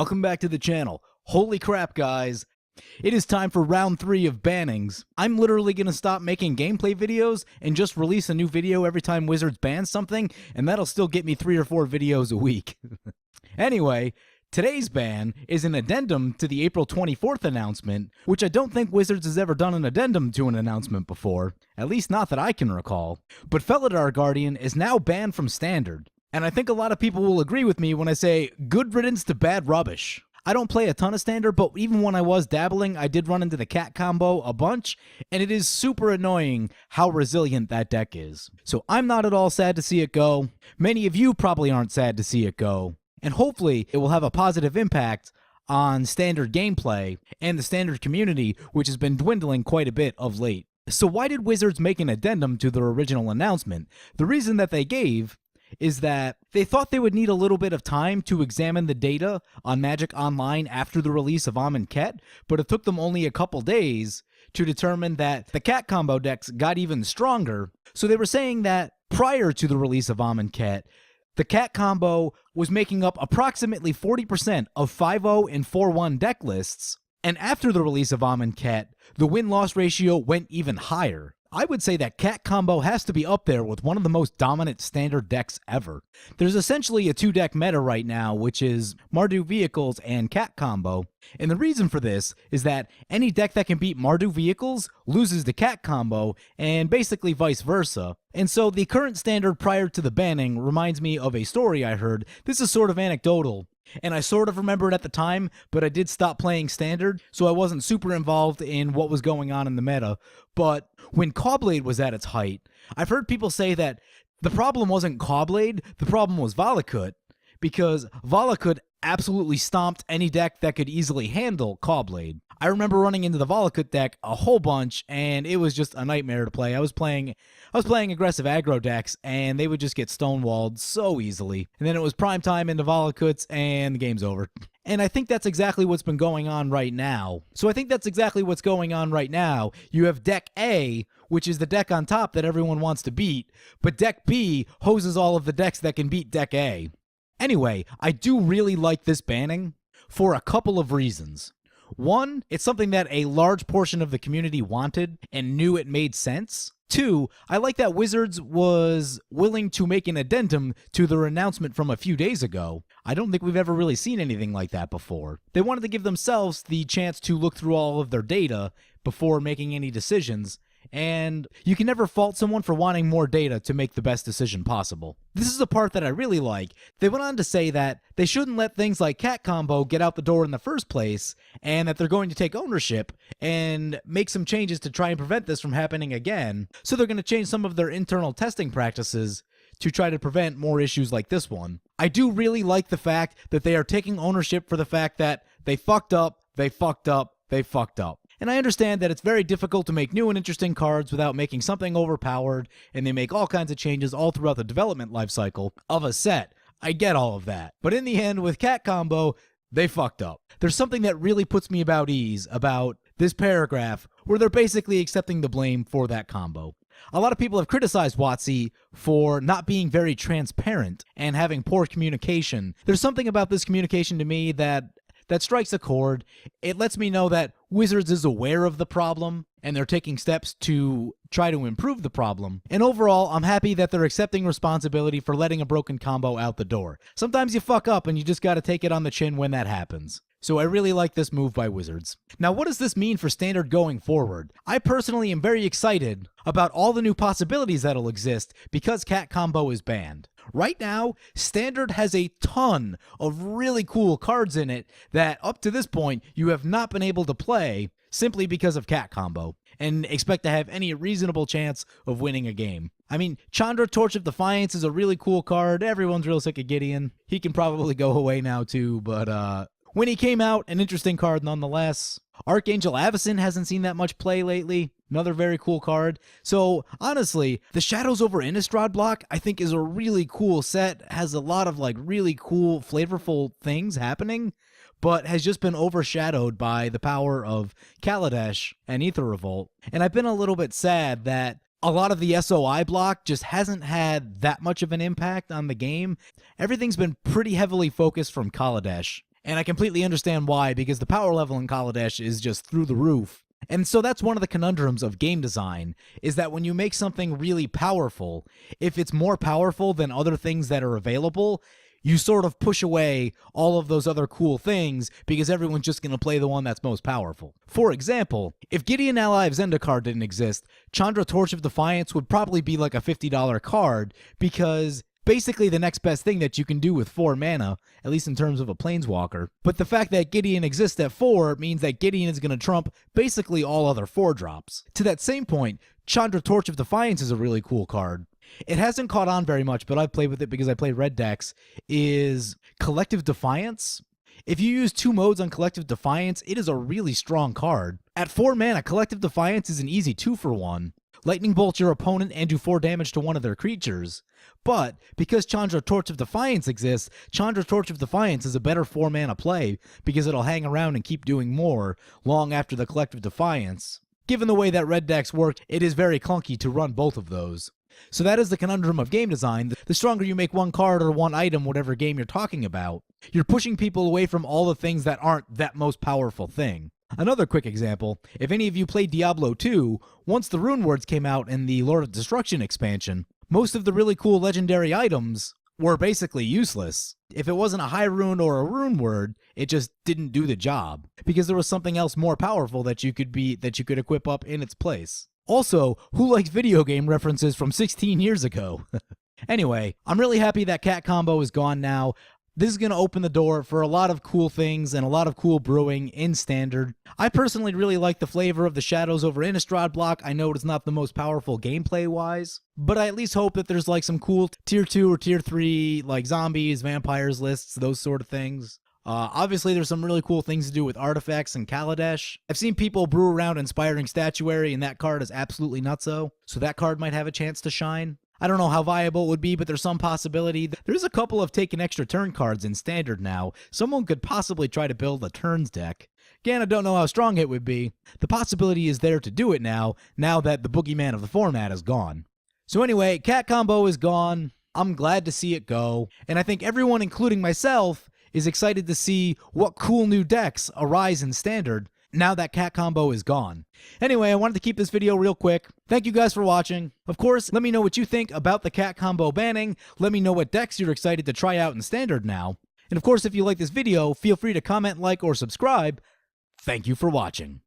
Welcome back to the channel. Holy crap, guys. It is time for round 3 of bannings. I'm literally going to stop making gameplay videos and just release a new video every time Wizards bans something, and that'll still get me 3 or 4 videos a week. Anyway, today's ban is an addendum to the April 24th announcement, which I don't think Wizards has ever done an addendum to an announcement before, at least not that I can recall. But Felidar Guardian is now banned from Standard. And I think a lot of people will agree with me when I say, good riddance to bad rubbish. I don't play a ton of Standard, but even when I was dabbling, I did run into the cat combo a bunch, and it is super annoying how resilient that deck is. So I'm not at all sad to see it go. Many of you probably aren't sad to see it go. And hopefully it will have a positive impact on Standard gameplay and the Standard community, which has been dwindling quite a bit of late. So why did Wizards make an addendum to their original announcement? The reason that they gave is that they thought they would need a little bit of time to examine the data on Magic Online after the release of Amonkhet, but it took them only a couple days to determine that the cat combo decks got even stronger. So they were saying that prior to the release of Amonkhet, the cat combo was making up approximately 40% of 5-0 and 4-1 deck lists, and after the release of Amonkhet, the win-loss ratio went even higher. I would say that cat combo has to be up there with one of the most dominant Standard decks ever. There's essentially a 2-deck meta right now, which is Mardu Vehicles and cat combo, and the reason for this is that any deck that can beat Mardu Vehicles loses the cat combo, and basically vice versa. And so the current Standard prior to the banning reminds me of a story I heard. This is sort of anecdotal, and I sort of remember it at the time, but I did stop playing Standard, so I wasn't super involved in what was going on in the meta. But when Caw-Blade was at its height, I've heard people say that the problem wasn't Caw-Blade, the problem was Valakut, because Valakut absolutely stomped any deck that could easily handle Caw-Blade. I remember running into the Valakut deck a whole bunch, and it was just a nightmare to play. I was playing aggressive aggro decks, and they would just get stonewalled so easily. And then it was prime time into Valakuts, and the game's over. And I think that's exactly what's been going on right now. So I think that's exactly what's going on right now. You have Deck A, which is the deck on top that everyone wants to beat, but Deck B hoses all of the decks that can beat Deck A. Anyway, I do really like this banning for a couple of reasons. One, it's something that a large portion of the community wanted and knew it made sense. Two, I like that Wizards was willing to make an addendum to their announcement from a few days ago. I don't think we've ever really seen anything like that before. They wanted to give themselves the chance to look through all of their data before making any decisions, and you can never fault someone for wanting more data to make the best decision possible. This is the part that I really like. They went on to say that they shouldn't let things like cat combo get out the door in the first place, and that they're going to take ownership and make some changes to try and prevent this from happening again. So they're going to change some of their internal testing practices to try to prevent more issues like this one. I do really like the fact that they are taking ownership for the fact that they fucked up, they fucked up, they fucked up. And I understand that it's very difficult to make new and interesting cards without making something overpowered, and they make all kinds of changes all throughout the development lifecycle of a set. I get all of that. But in the end, with cat combo, they fucked up. There's something that really puts me about ease about this paragraph, where they're basically accepting the blame for that combo. A lot of people have criticized WotC for not being very transparent and having poor communication. There's something about this communication to me that strikes a chord. It lets me know that Wizards is aware of the problem, and they're taking steps to try to improve the problem. And overall, I'm happy that they're accepting responsibility for letting a broken combo out the door. Sometimes you fuck up, and you just gotta take it on the chin when that happens. So I really like this move by Wizards. Now, what does this mean for Standard going forward? I personally am very excited about all the new possibilities that'll exist because cat combo is banned. Right now, Standard has a ton of really cool cards in it that up to this point you have not been able to play simply because of cat combo and expect to have any reasonable chance of winning a game. I mean, Chandra Torch of Defiance is a really cool card. Everyone's real sick of Gideon. He can probably go away now too, but when he came out, an interesting card nonetheless. Archangel Avacyn hasn't seen that much play lately. Another very cool card. So, honestly, the Shadows over Innistrad block, I think, is a really cool set. Has a lot of, really cool, flavorful things happening, but has just been overshadowed by the power of Kaladesh and Aether Revolt. And I've been a little bit sad that a lot of the SOI block just hasn't had that much of an impact on the game. Everything's been pretty heavily focused from Kaladesh. And I completely understand why, because the power level in Kaladesh is just through the roof. And so that's one of the conundrums of game design, is that when you make something really powerful, if it's more powerful than other things that are available, you sort of push away all of those other cool things because everyone's just going to play the one that's most powerful. For example, if Gideon Ally of Zendikar didn't exist, Chandra Torch of Defiance would probably be like a $50 card, because basically the next best thing that you can do with 4 mana, at least in terms of a Planeswalker. But the fact that Gideon exists at 4 means that Gideon is going to trump basically all other 4-drops. To that same point, Chandra Torch of Defiance is a really cool card. It hasn't caught on very much, but I've played with it because I play red decks, is Collective Defiance. If you use 2 modes on Collective Defiance, it is a really strong card. At 4 mana, Collective Defiance is an easy 2-for-1. Lightning Bolt your opponent and do 4 damage to one of their creatures. But because Chandra Torch of Defiance exists, Chandra Torch of Defiance is a better 4 mana play because it'll hang around and keep doing more long after the Collective Defiance. Given the way that red decks work, it is very clunky to run both of those. So that is the conundrum of game design. The stronger you make one card or one item, whatever game you're talking about, you're pushing people away from all the things that aren't that most powerful thing. Another quick example, if any of you played Diablo 2, once the Rune Words came out in the Lord of Destruction expansion, most of the really cool legendary items were basically useless. If it wasn't a high rune or a rune word, it just didn't do the job, because there was something else more powerful that you could equip up in its place. Also, who likes video game references from 16 years ago? Anyway, I'm really happy that cat combo is gone now. This is going to open the door for a lot of cool things and a lot of cool brewing in Standard. I personally really like the flavor of the Shadows over Innistrad block. I know it's not the most powerful gameplay-wise, but I at least hope that there's like some cool tier 2 or tier 3 like zombies, vampires lists, those sort of things. Obviously, there's some really cool things to do with artifacts and Kaladesh. I've seen people brew around Inspiring Statuary, and that card is absolutely nutso, so that card might have a chance to shine. I don't know how viable it would be, but there's some possibility. There's a couple of take an extra turn cards in Standard now. Someone could possibly try to build a turns deck. Again, I don't know how strong it would be. The possibility is there to do it now that the boogeyman of the format is gone. So anyway, cat combo is gone. I'm glad to see it go. And I think everyone, including myself, is excited to see what cool new decks arise in Standard now that cat combo is gone. Anyway, I wanted to keep this video real quick. Thank you guys for watching. Of course, let me know what you think about the cat combo banning. Let me know what decks you're excited to try out in Standard now. And of course, if you like this video, feel free to comment, like, or subscribe. Thank you for watching.